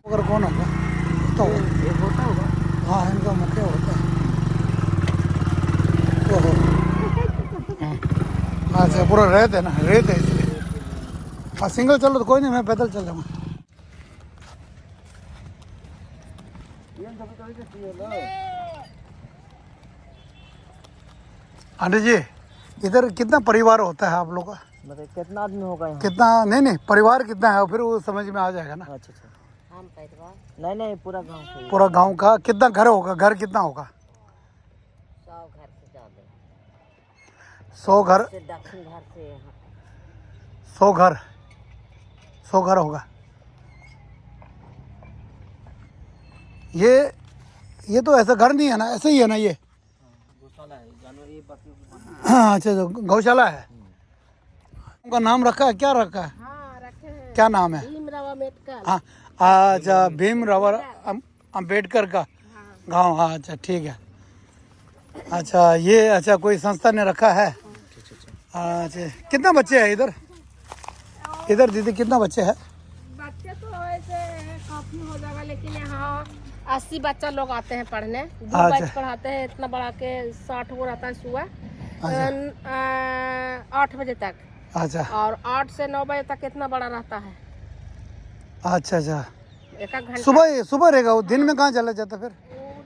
अगर कौन होगा तो ये होता होगा। हाँ इनका मुखिया होता है। ओहो हाँ अच्छा पूरा रेत है ना, रेत है इसलिए। हाँ सिंगल चलो तो कोई नहीं, मैं पैदल चल जाऊँगा। आंटी जी इधर कितना परिवार होता है आप लोग का? मतलब कितना आदमी होगा यहाँ? कितना नहीं परिवार कितना है फिर वो समझ में आ जाएगा ना। अच्छा अच्छा। हम परिवार नहीं पूरा गांव से। पूरा गांव का कितना घर होगा? घर कितना होगा? 100 घर से ज्यादा। 100 घर से दक्षिण घर से यहाँ 100 घर 100 घर होगा। ये तो ऐसा घर नहीं है ना, ऐसे ही है ना ये? गौशाला है, जानवर ये बाकी। हाँ अच्छा तो गौशाला है। उनका नाम रखा है, क्या रखा है? हाँ रखे हैं। क्या नाम है? भीमराव अम्बेडकर। हाँ अच्छा भीमराव अम्बेडकर का गांव। हाँ अच्छा ठीक है। अच्छा ये अच्छा कोई संस्था ने रखा है। अच्छा कितना बच्चे हैं इधर? इधर दीदी कितना बच्चे हैं? बच्चे तो ऐसे काफी हो जाएगा, लेकिन यहाँ 80 बच्चा लोग आते हैं पढ़ने। 2 बैच पढ़ाते हैं, इतना बड़ा के 60 वो रहता है सुबह 8 बजे तक। अच्छा और 8 से 9 बजे तक इतना बड़ा रहता है। अच्छा अच्छा एक घंटा सुबह रहेगा वो, दिन में कहाँ चला जाता फिर?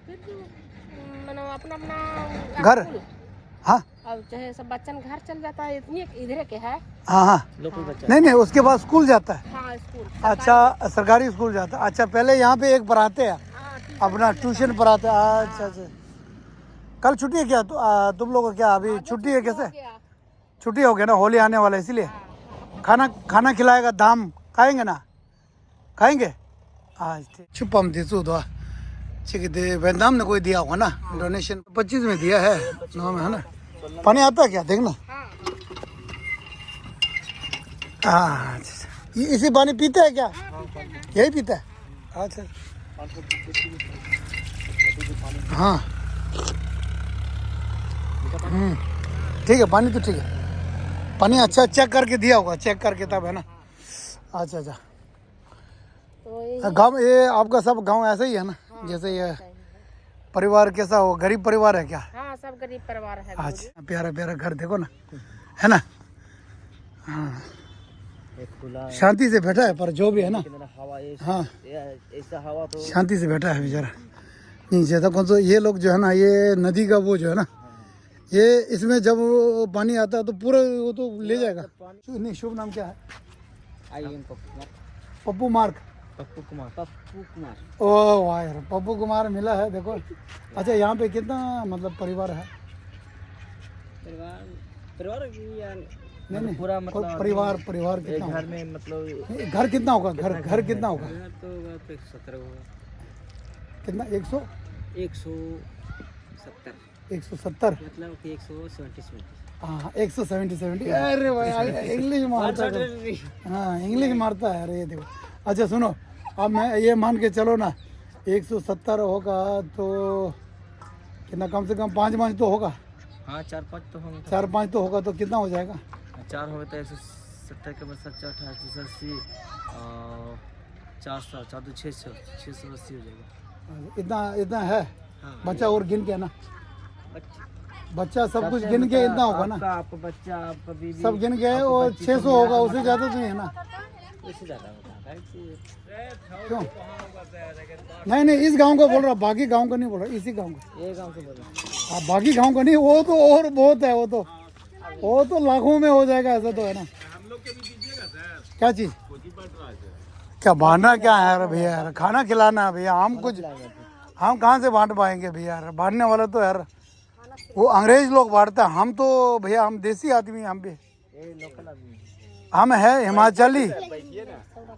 फिर मतलब अपना अपना घर। हाँ अब चाहे सब बच्चन घर चल जाता है, इतनी इधर के है। हाँ हाँ लोकल बच्चा। नहीं उसके बाद स्कूल जाता है। हाँ स्कूल। अच्छा सरकारी स्कूल जाता है। अच्छा पहले यहाँ पे एक पढ़ाते हैं, अपना ट्यूशन पढ़ाते हैं। अच्छा अच्छा कल छुट्टी है क्या? तुम लोग को क्या अभी छुट्टी है? कैसे छुट्टी हो गया ना, होली आने वाला है इसीलिए। खाना खिलाएगा, दाम खाएंगे ना? खाएंगे आज छुपम थी दो वियतनाम ने कोई दिया होगा ना डोनेशन। 25 में दिया है 9 में है ना। पानी आता है क्या देखना? हाँ ये इसी पानी पीते हैं क्या? यही पीता है। अच्छा हाँ ठीक है पानी तो ठीक है। पानी अच्छा चेक करके दिया होगा, चेक करके तब है ना। अच्छा अच्छा गाँव ये आपका सब गांव ऐसा ही है ना? जैसे ये परिवार कैसा हो? गरीब परिवार है क्या? हाँ सब गरीब परिवार है। अच्छा प्यारा प्यारा घर देखो ना, है ना? हाँ शांति से बैठा है, पर जो भी है ना हाँ ऐसा हवा तो शांति से बैठा है बेचारा। नहीं ज्यादा कौन सा ये लोग जो है ना, ये नदी का वो जो है ना, ये इसमें जब पानी आता है तो पूरा वो तो ले जाएगा। नहीं शुभ नाम क्या है? पप्पू मार्क। पप्पू कुमार। ओ वाह यार पप्पू कुमार मिला है देखो। अच्छा यहाँ पे कितना मतलब परिवार है? परिवार नहीं पूरा मतलब परिवार कितना घर में मतलब घर कितना होगा? घर कितना होगा? तो 170 होगा। कितना? 170 मतलब कि 170 हाँ 170। अरे भाई इंग्लिश मारता है। हाँ इंग्लिश मारता है। अरे ये देखो अच्छा सुनो, अब मैं ये मान के चलो ना 170 होगा तो कितना, कम से कम 5 तो होगा। हाँ 4-5 तो होंगे। 4-5 तो होगा तो कितना हो जाएगा? 4 होगा तो 170 के बाद 780 और 400 4 तो 680 हो जाएगा। इतना है। हाँ। बच्चा और गिन के ना, बच्चा सब कुछ गिन के इतना होगा ना? आपका बच्चा आपका बीवी सब गिन के और 600 होगा, उससे ज़्यादा तो नहीं है ना? उससे ज़्यादा होता है। क्यों? नहीं इस गांव का बोल रहा, बाकी गांव का नहीं बोल रहा, इसी गांव का। ये गांव से बोल रहा हूँ। हाँ बाकी गांव का नहीं, वो तो और बहुत है। वो तो लाखों में हो जाएगा ऐसा तो है ना। क्या चीज़? क्या बांटना क्या है यार भैया? यार खाना खिलाना है भैया। हम कहाँ से बांट पाएंगे भैया? यार बांटने वाला तो यार वो अंग्रेज लोग बांटता है, हम तो भैया हम देसी आदमी। हम भी लोकल आदमी हम है हिमाचली,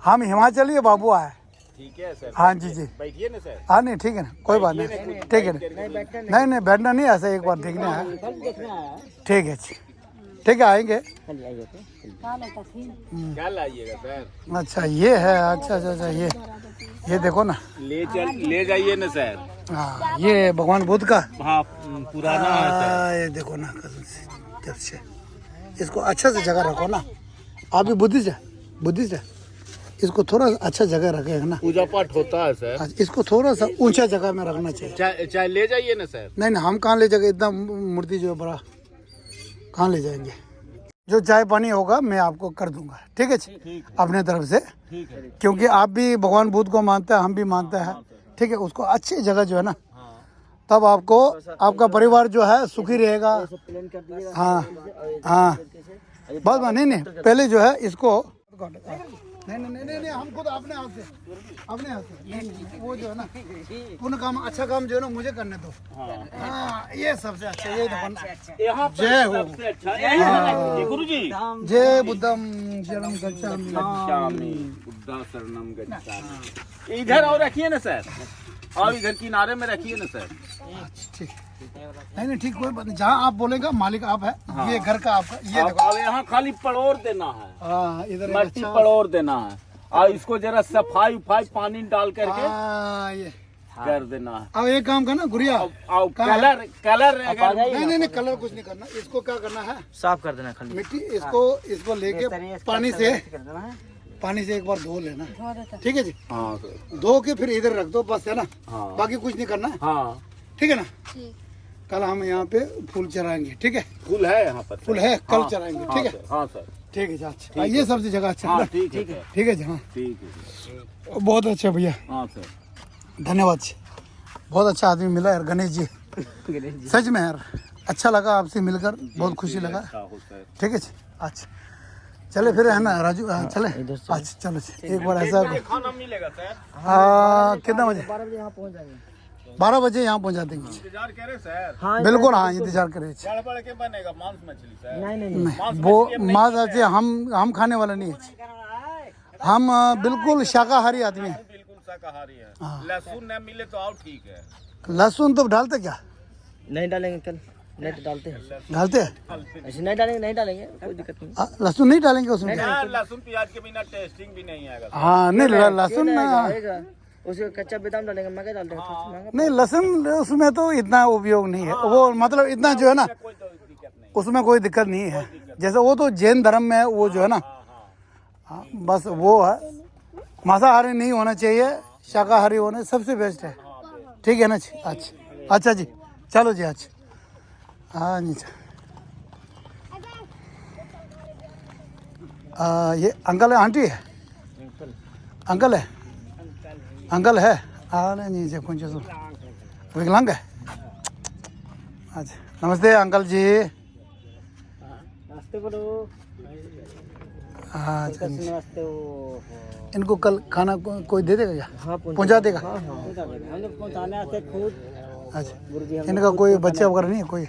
हम हिमाचली बाबू आए। ठीक है सर। हाँ जी बैठिए ना सर। हाँ नहीं ठीक है ना, कोई बात नहीं, ठीक है ना। नहीं बैठना नहीं, ऐसा एक बार देखना है। ठीक है जी, ठीक है आएंगे। क्या लाइएगा सर? अच्छा ये है। अच्छा ये देखो ना, ले जाइए ना सर। हाँ ये भगवान बुद्ध का। हाँ पुराना है सर। ये देखो ना कसम से, जब से इसको अच्छा से जगह रखो ना। आप भी बुद्धिस्ट है? इसको थोड़ा अच्छा जगह रखेगा ना। पूजा पाठ होता है सर। अच्छा, इसको थोड़ा सा ऊंचा जगह में रखना चाहिए। चाहे ले जाइए ना सर। नहीं नहीं, हम कहाँ ले जाएंगे, इतना मूर्ति जो है बड़ा कहाँ ले जाएंगे। जो चाय पानी होगा मैं आपको कर दूंगा, ठीक है जी, अपने तरफ से, ठीक है। क्योंकि आप भी भगवान बुद्ध को मानते हैं, हम भी मानते हैं, ठीक है। उसको अच्छी जगह जो है ना, तब आपको आपका परिवार जो है सुखी रहेगा। हाँ हाँ, बस नहीं नहीं, पहले जो है इसको नहीं नहीं नहीं नहीं, हम खुद अपने हाथ से नहीं, वो जो है ना पूर्ण काम, अच्छा काम जो है ना मुझे करने दो। हाँ, ये सबसे अच्छा, ये यहाँ जय हो, सबसे अच्छा गुरु जी। जय बुद्धम शरणम गच्छामि। बुद्धा शरणम गच्छामि। इधर और रखिए ना सर, और इधर किनारे में रखिए ना सर। ठीक, नहीं नहीं ठीक, कोई बात नहीं, जहाँ आप बोलेगा मालिक आप है। ये घर का आपका, ये देखो। अब यहाँ खाली पड़ोर देना है। हाँ, इधर एक मट्टी अच्छा, पड़ोर देना है, और इसको जरा सफाई पानी डाल करके ये कर देना है। अब एक काम करना गुड़िया, और कलर अगर नहीं नहीं नहीं, कलर कुछ नहीं करना, इसको क्या करना है, साफ कर देना खाली मिट्टी, इसको लेके पानी से एक बार धो लेना, ठीक है जी। हाँ सर, धो के फिर इधर रख दो, बस है ना। हाँ। बाकी कुछ नहीं करना है, हाँ ठीक है ना। कल हम यहाँ पे फूल चढ़ाएंगे, ठीक है। फूल है यहाँ पर, फूल है, कल हाँ, चढ़ाएंगे, हाँ ठीक है। सर, हाँ सर, ठीक है जी, अच्छा, ये सबसे जगह अच्छा है हाँ ना? ठीक है, ठीक है जी, हाँ ठीक है, बहुत अच्छा भैया, हाँ सर। धन्यवाद जी, बहुत अच्छा आदमी मिला यार, गणेश जी, सच में यार अच्छा लगा आपसे मिलकर, बहुत खुशी लगा, ठीक है जी। अच्छा चले फिर, है ना राजू, चले, अच्छा चलो जी, एक बार ऐसा खाना मिलेगा सर। कितना बजे? 12 बजे यहाँ पहुँच जाएंगे। 12 बजे यहाँ पहुँचा देंगे। इंतजार करे सर। हाँ बिल्कुल, हाँ इंतजार करें। गड़बड़ के बनेगा मांस मछली सर। नहीं नहीं नहीं, वो मांस अच्छे हम खाने वाला नहीं है, हम बिल्कुल शाकाहारी आदमी है। बिल्कुल शाकाहारी है। लहसुन न मिले तो और ठीक है। लहसुन तो डालते क्या? नहीं डालेंगे कल, नहीं तो डालते हैं, डालते हैं? ऐसे नहीं डालेंगे कोई दिक्कत नहीं। लहसुन नहीं डालेंगे उसमें? लहसुन प्याज के बिना टेस्टिंग भी नहीं आएगा। हाँ नहीं, लहसुन उसमें कच्चा बादाम डालेंगे, मक्का डाल देंगे, नहीं, लहसुन उसमें तो इतना उपयोग नहीं है, वो मतलब इतना जो है ना, कोई तो दिक्कत नहीं। उसमें कोई दिक्कत नहीं है। जैसे वो तो जैन धर्म में है, वो जो है ना, हाँ बस वो है, मांसाहारी नहीं होना चाहिए, शाकाहारी होने सबसे बेस्ट है, ठीक है ना जी। अच्छा अच्छा जी, चलो जी, अच्छा हाँ जी। ये अंकल है, आंटी है, अंकल है, अंकल है, नहीं जी, कुछ विकलांग है। अच्छा, नमस्ते अंकल जी। नमस्ते बोलो। हाँ अच्छा, नमस्ते। इनको कल खाना कोई दे देगा क्या? हाँ पहुंचा देगा? हम लोग पहुँचाने आते खुद। अच्छा, इनका कोई बच्चा वगैरह नहीं है कोई?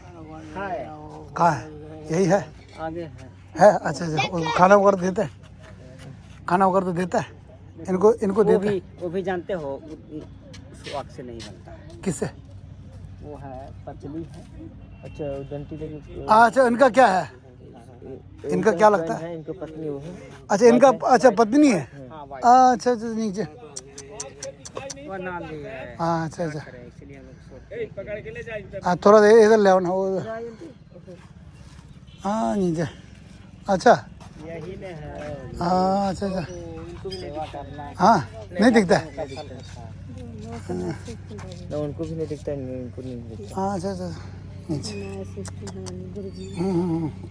कहाँ है? यही है, आगे है? अच्छा अच्छा, उसको खाना वगैरह देता है? खाना वगैरह तो देता है इनको देता है? वो भी जानते हो, स्वाद से नहीं बनता है। किससे? वो है पतली है। अच्छा डंटी लगी। अच्छा, इनका क्या है, इनका क्या लगता है? इनको पत्नी वो है। अच्छा, इनका अच्छा पत्नी है। अच्छा अच्छा, नीचे, वो नाम भी है। हाँ अच्छा अच्छा, इसलिए हम लोग पकड़ के ले जाए। हाँ थोड़ा देर इधर ले आओ ना, वो हाँ नीचे, अच्छा यही में है। हाँ अच्छा अच्छा, उनको भी सेवा करना है। हाँ नहीं दिखता है, ना उनको भी नहीं दिखता है, उनको नहीं दिखता। हाँ अच्छा अच्छा, नीचे।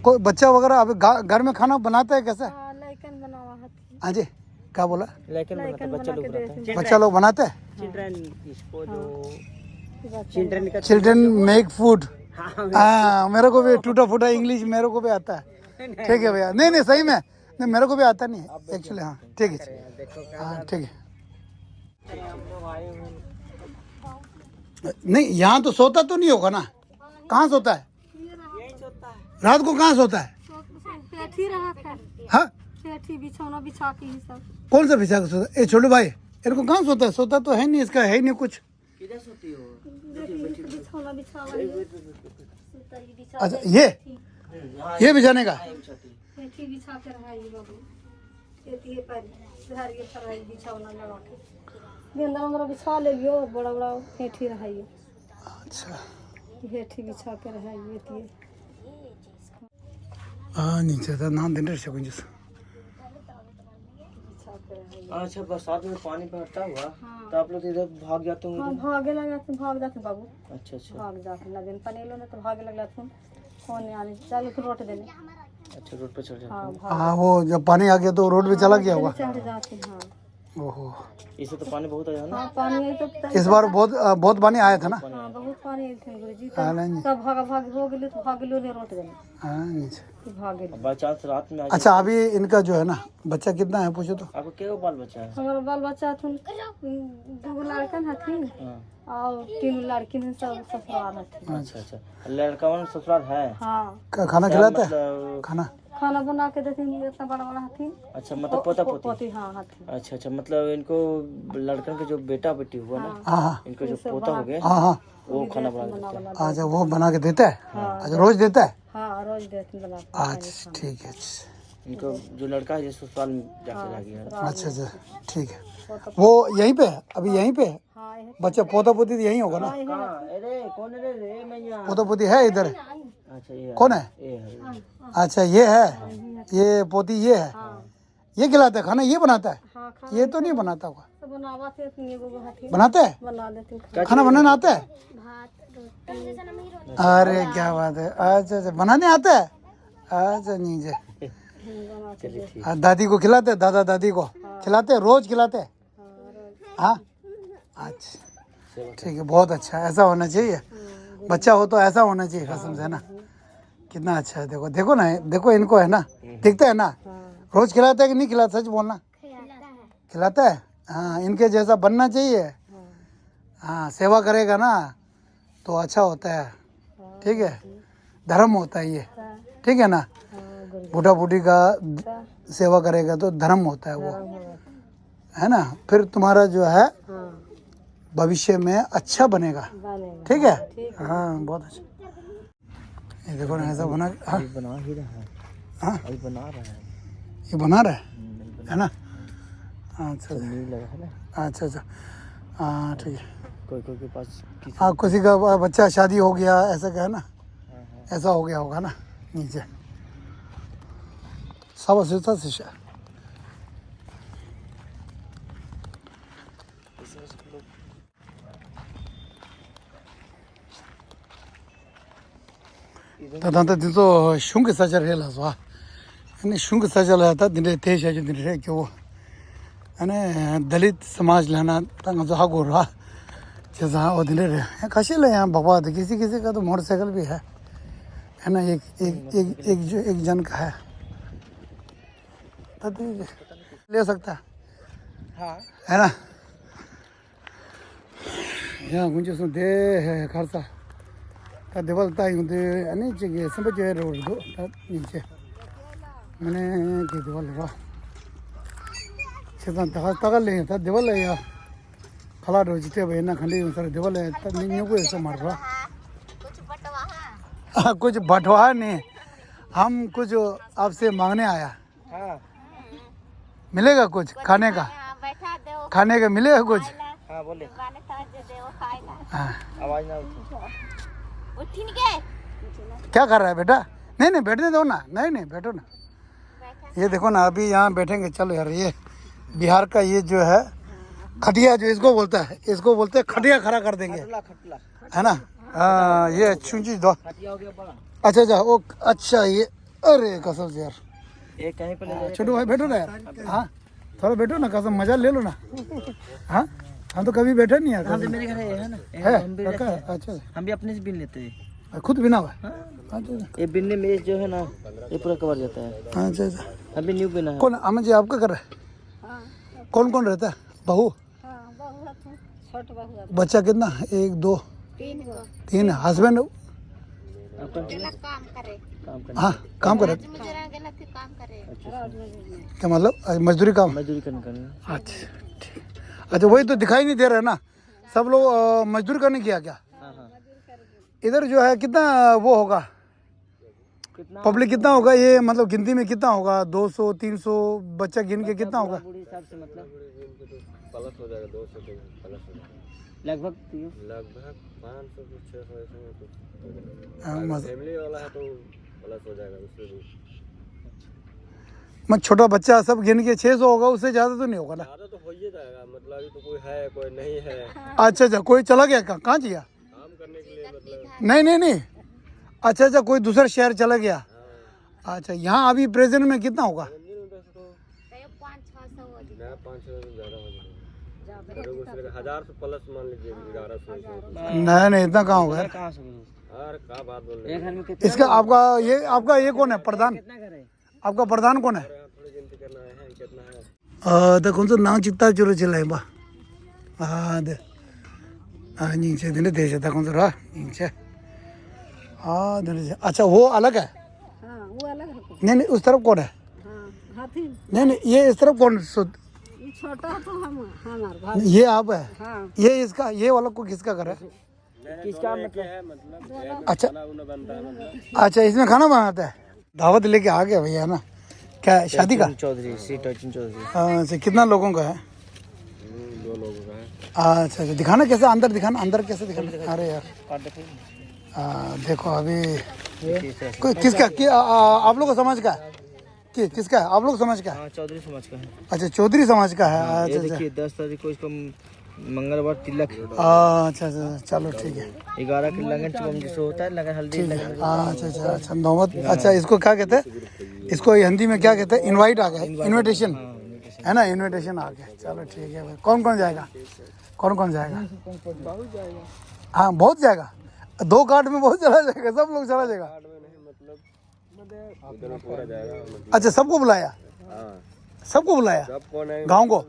कोई बच्चा वगैरह अभी घर में खाना बनाता है कैसे? हाँ जी, क्या बोला? लेकिन बच्चा लोग बनाते हैं। बच्चा लोग बनाते हैं? चिल्ड्रन, इसको जो चिल्ड्रन का चिल्ड्रन मेक फूड। हाँ, मेरे को भी टूटा फूटा इंग्लिश मेरे को भी आता है, ठीक है भैया। नहीं नहीं, सही में नहीं, मेरे को भी आता नहीं है एक्चुअली। हाँ ठीक है, हाँ ठीक है। नहीं, यहाँ तो सोता तो नहीं होगा ना? कहाँ सोता है? रात को कहाँ सोता है? हाँ, बिछौना बिछा के ही सब। कौन सा बिछा के सोता है? ए छोटे भाई, इनको कहाँ सोता है? सोता तो है नहीं, इसका है ही नहीं कुछ। किधर सोती हो? बिछौना बिछा अच्छा, ये बिछाने का? बिछा के रहाई बाबू, ये पर घर के फराई बिछौना लगा के गेंदा वगैरह बिछा ले लियो, बड़ा बड़ा हेठी रहाई। अच्छा, हेठी बिछा के रहाई ये। नीचे था नाम दिन से कुछ बिछा के रहे। अच्छा बरसात में पानी भरता हुआ हाँ। तो आप लोग इधर भाग जाते हाँ होंगे। भागे लगा भाग जाते बाबू, अच्छा अच्छा भाग जाते नदीन पनेलो ने तो भागे लगला तुम कौन आने चल फिर रोट देने। अच्छा रोड पे चढ़ जाते हाँ हैं। भाग हाँ वो जब पानी आ गया तो रोड पे चला गया होगा। चढ़ जाते। हाँ ओहो, इससे तो पानी बहुत आया है ना। हाँ पानी आई तो इस बार बहुत पानी आया था ना। हाँ बहुत पानी आई थे गुरुजी हाँ, तो नहीं। सब भागा भाग हो गेले तो भाग लो ने रोट देने हाँ, नीचे। कि भाग गेले। बाई चांस रात में आ अच्छा अभी इनका जो है ना बच्चा कितना है पूछो तो। आपको क्या बाल बच्चा है। हमारा बाल बच्चा थुन दो लड़कन हथिन हाँ। और 3 लड़की ने सब ससुराल हथिन। अच्छा अच्छा लड़का वाला ससुराल है। हाँ खाना खिलाता है मतलब खाना। खाना बना के देते इतना बड़ा बड़ा हथिन। अच्छा मतलब पोता पोती। पोती हाँ हथिन। अच्छा अच्छा मतलब इनको लड़कन के जो बेटा बेटी हुआ ना हाँ हाँ इनको जो पोता हो गया हाँ हाँ। वो खाना बना के देते हैं। अच्छा वो बना के देता है। अच्छा रोज देता है। हाँ रोज देते बना के। अच्छा ठीक है। अच्छा इनको जो लड़का है जो ससुराल में जाके रह गया है। अच्छा अच्छा ठीक है। वो यहीं पे है अभी यहीं पे है हाँ ये बच्चा पोता पोती तो यहीं होगा ना। कहाँ? अरे कौन है रे मैया। पोता पोती है इधर। अच्छा ये कौन है? ये है। अच्छा ये है ये पोती ये है। ये खिलाता है खाना ये बनाता है। हाँ खा ये तो नहीं बनाता होगा। सब बनावा थे इतनी गो हथिन बनाता है बना देते खाना बनाना आता है। भात रोटी अरे क्या बात है। अच्छा अच्छा बनाने आता है। अच्छा नीचे बना के चलिए ठीक। दादी को खिलाते हैं दादा दादी को खिलाते हैं रोज खिलाते हैं। हाँ अच्छा ठीक है बहुत अच्छा ऐसा होना चाहिए। बच्चा हो तो ऐसा होना चाहिए कसम से ना। कितना अच्छा है देखो देखो ना देखो इनको है ना दिखता है ना। रोज खिलाता है कि नहीं खिलाता सच बोलना। खिलाता है हाँ इनके जैसा बनना चाहिए। हाँ सेवा करेगा ना तो अच्छा होता है। ठीक है धर्म होता है ये। ठीक है ना बूढ़ा बूढ़ी का सेवा करेगा तो धर्म होता है वो है ना। फिर तुम्हारा जो है भविष्य में अच्छा बनेगा। ठीक है हाँ बहुत अच्छा। ये देखो ना ऐसा बना हाँ ये बना ही रहा है। हाँ ये बना रहा है। ये बना रहा है ना। अच्छा नहीं लगा है ना। अच्छा अच्छा हाँ ठीक है। कोई कोई के पास किसी हाँ किसी का बच्चा शादी हो गया ऐसा क्या है ना ऐसा हो गया होगा ना नीचे सब असुविधा से तदंत दितो शूंग सचर हेला स्वा यानी शूंग सचल था दिन तेज है जो दिन रे क्यों यानी दलित समाज लेना तंग जो हागो रहा जैसा वो दिन रे काशी ले यहाँ बाबा किसी किसी का तो मोटरसाइकिल भी है ना। एक एक एक एक जो एक जन का है तब ले सकता हाँ है ना। यहाँ मुझे सुन दे है खर्चा देवल ताई होते अने चाहिए सब जो है रोड दो नीचे मैंने के देवल रहा चेतन तगल ले था देवल है या खला रोजते भाई ना खंडी सर देवल है तब नहीं को ऐसा मार रहा कुछ बटवा नहीं हम कुछ आपसे मांगने आया हाँ मिलेगा कुछ खाने का खाने का मिलेगा कुछ। हाँ बोले हाँ आवाज ना उठी। क्या कर रहा है बेटा। नहीं नहीं बैठने दो ना नहीं नहीं बैठो ना। ये देखो ना अभी यहाँ बैठेंगे चलो यार। ये बिहार का ये जो है खटिया जो इसको बोलता है इसको बोलते हैं खटिया खड़ा कर देंगे खटला है ना। हाँ ये चूंची दो खटिया हो गया बड़ा। अच्छा अच्छा ओ अच्छा ये अरे कसम से यार ये कहीं पे ले जाए। छोटू भाई बैठो ना यार। हाँ थोड़ा बैठो ना कसम मजा ले लो ना। हाँ हम तो कभी बैठे नहीं यार। हम तो मेरे घर है ना है हम भी रखा है रखते हैं। अच्छा हम भी अपने से बिन लेते हैं। खुद बिना हुआ है। अच्छा ये बिनने में जो है ना ये पूरा कवर जाता है। अच्छा अच्छा हम भी न्यू बिना है। कौन अमन जी आपका कर रहा है कौन कौन रहता है बहू हाँ बहू हथिन छोट बहू बच्चा कितना एक दो 3 हस्बैंड काम करने हाँ काम करे क्या मतलब मजदूरी काम। मजदूरी करने अच्छा ठीक अच्छा वही तो दिखाई नहीं दे रहा है ना सब लोग मजदूरी करने किया क्या। हाँ हाँ इधर जो है कितना वो होगा कितना पब्लिक कितना होगा ये मतलब गिनती में कितना होगा 200 300 बच्चा गिन के कितना होगा। बूढ़े हिसाब से मतलब प्लस हो जाएगा 200 प्लस हो जाएगा लगभग 500 से 600 हाँ, फैमिली वाला है तो प्लस हो जाएगा उससे भी। मैं छोटा बच्चा सब गिन के 600 होगा, उससे ज़्यादा तो नहीं होगा ना। ज़्यादा तो हो ही जाएगा, मतलब अभी तो कोई है कोई नहीं है, अच्छा अच्छा, कोई चला गया कहाँ गया? काम करने के लिए मतलब। नहीं। अच्छा अच्छा, कोई दूसरा शहर चला गया। अच्छा, यहाँ अभी प्रेजेंट में कितना होगा? 500 ज़्यादा हो जाएगा, 1000 से प्लस मान लीजिए, 1100। नहीं इतना कहाँ होगा यार। कहाँ से अरे क्या बात बोल रहे हैं? इसका आपका ये कौन है प्रधान? आपका प्रधान कौन है? थोड़ी गिनती करना है कितना है। देखो तो नाव चित्ता चुरो चला है बा। दे नीचे दिन दे जाता कौन सा नीचे। अच्छा वो अलग है? हाँ वो अलग है। नहीं उस तरफ कौन है? हाँ हाथी। नहीं ये इस तरफ कौन? ये छोटा तो हमारा ये आप है? हाँ। ये इसका, ये वाला को किसका घर है? किसका मतलब? अच्छा अच्छा, इसमें खाना बनाता है? दावत लेके आ गया भैया ना, क्या है, शादी का? चौधरी श्री टर्चन चौधरी। अच्छा, कितना लोगों का है? 2 लोगों का है। अच्छा, दिखाना कैसे, अंदर दिखाना, अंदर कैसे दिखाना? अरे यार देखो अभी कोई किसका आप लोग को समझ का है? किसका है? आप लोग समझ का है? चौधरी समाज का है। अच्छा, चौधरी समाज का है। ये अच्छा देखिए 10 तारीख को इसको मंगलवार तिलक। अच्छा चलो ठीक है। 11 के लगन चुकम जिसको होता है, लगन हल्दी लगन। अच्छा नौबत। अच्छा, इसको क्या कहते हैं? इसको हिंदी में क्या कहते हैं? इनवाइट आ गया, इनविटेशन है ना, इनविटेशन आ गया। चलो ठीक है भाई। कौन कौन जाएगा? कौन जाएगा? हाँ बहुत जाएगा, 2 कार्ड में बहुत चला जाएगा, सब लोग चला जाएगा। अच्छा, सबको बुलाया? सबको बुलाया गाँव को?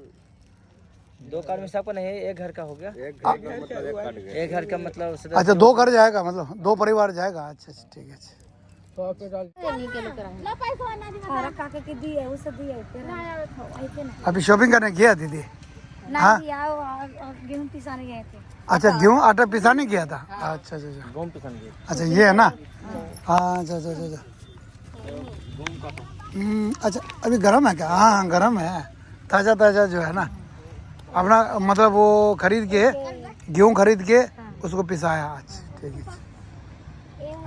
2 कार्ड में सबको नहीं, एक घर का हो गया। एक घर का मतलब। अच्छा 2 घर जाएगा, मतलब 2 परिवार जाएगा। अच्छा ठीक है। अभी शॉपिंग करने गया दीदी? हाँ गेहूँ पिसाने गए थे। अच्छा, गेहूँ आटा पिसाने गया था। अच्छा घूम पिसान गए। अच्छा ये है ना। हाँ अच्छा। अच्छा अभी गर्म है क्या? हाँ गर्म है, ताज़ा जो है ना अपना, मतलब वो खरीद के, गेहूँ खरीद के उसको पिसाया। अच्छा ठीक है।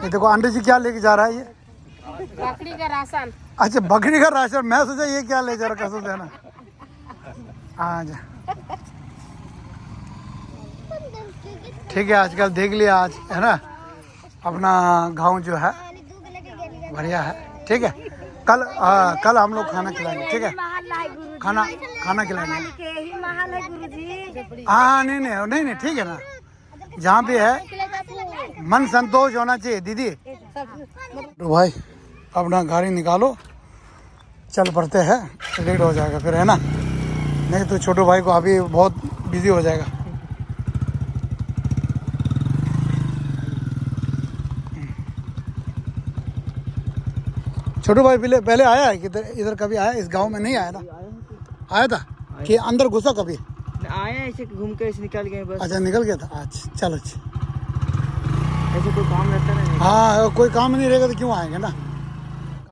ये देखो आंटी जी क्या लेके जा रहा है? ये बकरी का राशन। अच्छा बकरी का राशन, मैं सोचा ये क्या ले जा रहा कसम से ना। हाँ जी ठीक है। आजकल देख लिया आज है ना, अपना गांव जो है बढ़िया है। ठीक है, कल हम लोग खाना खिलाएंगे। ठीक है, खाना खिलाएंगे। हाँ नहीं ठीक है ना, जहाँ भी है मन संतोष होना चाहिए दीदी। तो भाई अपना गाड़ी निकालो, चल पड़ते हैं, लेट हो जाएगा फिर है ना, नहीं तो छोटू भाई को अभी बहुत बिजी हो जाएगा। छोटू भाई पहले आया है किधर, इधर कभी आया? इस गांव में नहीं आया ना? आया था कि अंदर घुसा कभी? आया ऐसे घूम के ऐसे निकल गए बस। अच्छा निकल गया था। अच्छा चलो ऐसे कोई काम रहता है ना। हाँ कोई काम नहीं रहेगा तो क्यों आएंगे ना।